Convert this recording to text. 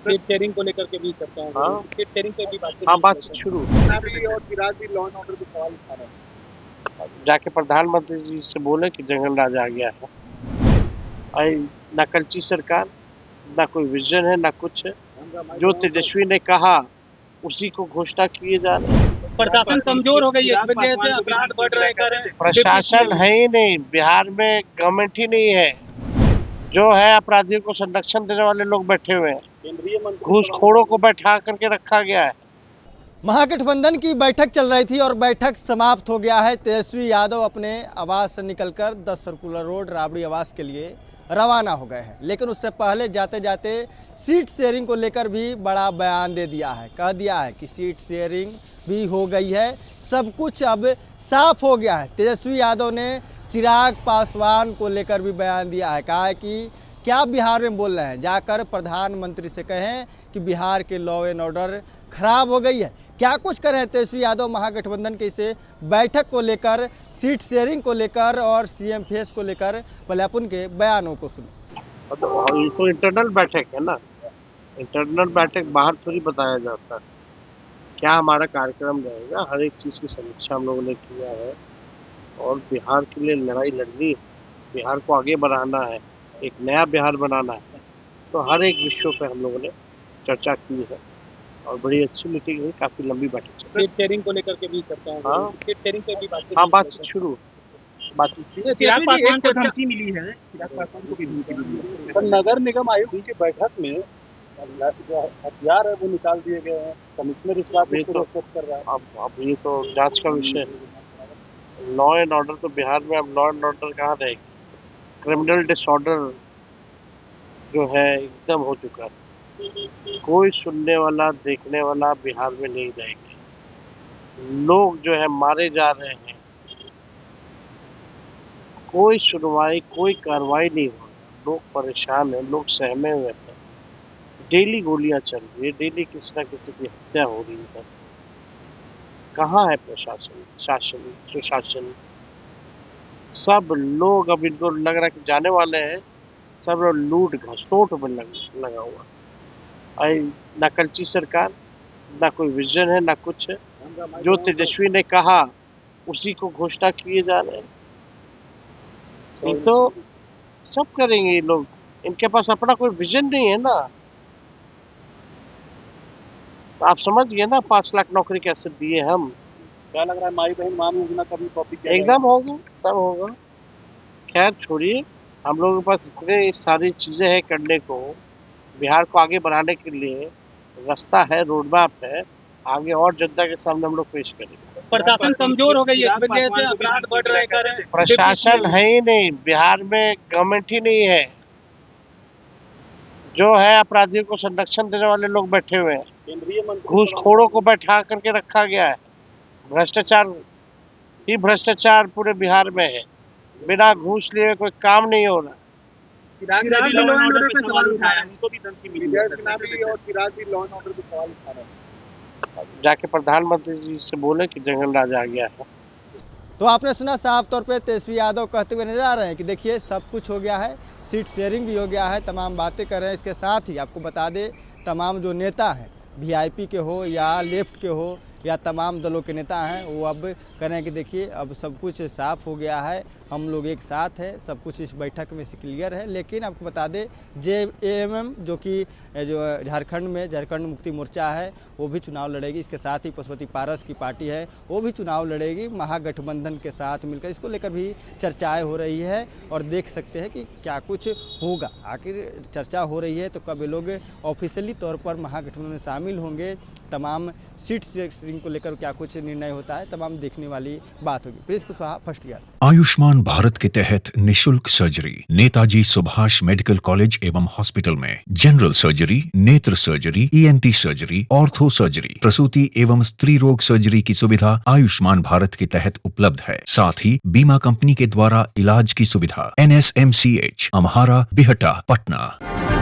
Seat sharing को लेकर के भी चर्चा हो हाँ। रही है। सीट शेयरिंग पे भी बातचीत हाँ, बातचीत शुरू और फिलहाल भी लॉ एंड ऑर्डर पे सवाल उठा रहे हैं। जाके प्रधानमंत्री जी से बोले कि जंगल राज आ गया है। आई ना कलची सरकार, ना कोई विजन है, ना कुछ है। जो तेजस्वी ने कहा उसी को घोषणा किए जा रहे हैं। प्रशासन कमजोर हो गई है, इस वजह से अपराध बढ़ रहे हैं। प्रशासन है ही नहीं, बिहार में गवर्नमेंट ही नहीं है। जो है अपराधियों को संरक्षण देने वाले लोग बैठे हुए हैं, केंद्रीय मंत्री घूसखोरों को बैठा करके रखा गया है। महागठबंधन की बैठक चल रही थी और बैठक समाप्त हो गया है। तेजस्वी यादव अपने आवास से निकलकर 10 सर्कुलर रोड राबड़ी आवास के लिए रवाना हो गए हैं, लेकिन उससे पहले जाते जाते सीट शेयरिंग को लेकर भी बड़ा बयान दे दिया है। कह दिया है कि सीट शेयरिंग भी हो गई है, सब कुछ अब साफ हो गया है। तेजस्वी यादव ने चिराग पासवान को लेकर भी बयान दिया है। कहा है कि क्या बिहार में बोल रहे हैं, जाकर प्रधानमंत्री से कहें कि बिहार के लॉ एंड ऑर्डर खराब हो गई है। क्या कुछ कर रहे हैं तेजस्वी यादव महागठबंधन के इसे बैठक को लेकर, सीट शेयरिंग को लेकर और सीएम फेस को लेकर, पहले अपन के बयानों को सुनो। ये तो इंटरनल बैठक है ना, इंटरनल बैठक बाहर थोड़ी बताया जाता है। क्या हमारा कार्यक्रम रहेगा, हर एक चीज़ की समीक्षा हम लोगों ने किया है और बिहार के लिए लड़ाई लड़नी है, बिहार को आगे बढ़ाना है, एक नया बिहार बनाना है। तो हर एक विषयों पे हम लोगों ने चर्चा की है और बड़ी अच्छी मीटिंग हुई, काफ़ी लंबी बैठक चली। सीट शेयरिंग को लेकर के भी चर्चा हो रही है। सीट शेयरिंग पे भी बातचीत। हाँ, बातचीत शुरू, बातचीत चिराग पासवान को धमकी मिली है, चिराग पासवान को भी धमकी मिली है। पर नगर निगम आयुक्त की बैठक में जो हथियार है वो निकाल दिए गए हैं। कमिश्नर इस बात को एक्सेप्ट कर रहा है। अब ये तो जांच का विषय है। लॉ एंड ऑर्डर तो बिहार में अब लॉ एंड ऑर्डर कहाँ रहेगी? क्रिमिनल डिसऑर्डर जो है एकदम हो चुका है। कोई सुनने वाला देखने वाला बिहार में नहीं रहेगा। लोग जो है मारे जा रहे हैं, कोई सुनवाई कोई कार्रवाई नहीं हो रही। लोग परेशान हैं, लोग सहमे हुए हैं। डेली गोलियां चल रही है, डेली किसी ना किसी की हत्या हो रही है। कहाँ है प्रशासन, शासन, सुशासन? सब लोग अब इनको लग रहा है कि जाने वाले हैं, सब लोग लूट घसोट में लगा हुआ। आई ना कलची सरकार, ना कोई विजन है, ना कुछ है। जो तेजस्वी ने कहा उसी को घोषणा किए जा रहे हैं। ये तो सब करेंगे ये लोग, इनके पास अपना कोई विजन नहीं है ना। आप समझ गए ना 5 लाख नौकरी कैसे दिए हम। क्या लग रहा है माई बहन मान योजना का भी टॉपिक एकदम होगा, सब होगा। खैर छोड़िए, हम लोगों के पास इतने सारी चीजें हैं करने को। बिहार को आगे बढ़ाने के लिए रास्ता है, रोड मैप है, आगे और जनता के सामने हम लोग पेश करेंगे। प्रशासन कमजोर हो गई है, इस वजह से अपराध बढ़ रहे हैं। प्रशासन है ही नहीं, बिहार में गवर्नमेंट ही नहीं है। जो है अपराधियों को संरक्षण देने वाले लोग बैठे हुए हैं, केंद्रीय मंत्री घूसखोरों को बैठा करके रखा गया है। भ्रष्टाचार ही भ्रष्टाचार पूरे बिहार में है। बिना घूस लिए कोई काम नहीं हो रहा। चिराग भी लॉ एंड ऑर्डर पे सवाल उठाया, उनको भी धमकी मिली है। चिराग भी लॉ एंड ऑर्डर पे सवाल उठा रहे हैं। जाके प्रधानमंत्री जी से बोले कि जंगल राज आ गया है। तो आपने सुना, साफ तौर पे तेजस्वी यादव कहते हुए नजर आ रहे हैं कि देखिए सब कुछ हो गया है, सीट शेयरिंग भी हो गया है, तमाम बातें कर रहे हैं। इसके साथ ही आपको बता दें, तमाम जो नेता हैं, वीआईपी के हो या लेफ्ट के हो या तमाम दलों के नेता हैं, वो अब कह रहे हैं कि देखिए अब सब कुछ साफ हो गया है, हम लोग एक साथ हैं, सब कुछ इस बैठक में से क्लियर है। लेकिन आपको बता दें, जेएमएम जो कि जो झारखंड मुक्ति मोर्चा है, वो भी चुनाव लड़ेगी। इसके साथ ही पशुपति पारस की पार्टी है, वो भी चुनाव लड़ेगी महागठबंधन के साथ मिलकर। इसको लेकर भी चर्चाएं हो रही है और देख सकते हैं कि क्या कुछ होगा। आखिर चर्चा हो रही है तो कब ये लोग ऑफिशियली तौर पर महागठबंधन में शामिल होंगे, तमाम सीट शेयरिंग को लेकर क्या कुछ निर्णय होता है, तमाम देखने वाली बात होगी। Prince Kushwaha, first year. Ayushman Bharat के तहत निशुल्क surgery Netaji Subhash medical college एवं हॉस्पिटल में जनरल सर्जरी, नेत्र surgery, ENT surgery, ortho surgery, प्रसूति एवं स्त्री रोग सर्जरी की सुविधा आयुष्मान भारत के तहत उपलब्ध है। साथ ही बीमा कंपनी के द्वारा इलाज की सुविधा। NSMCH, अम्हारा, बिहटा, पटना।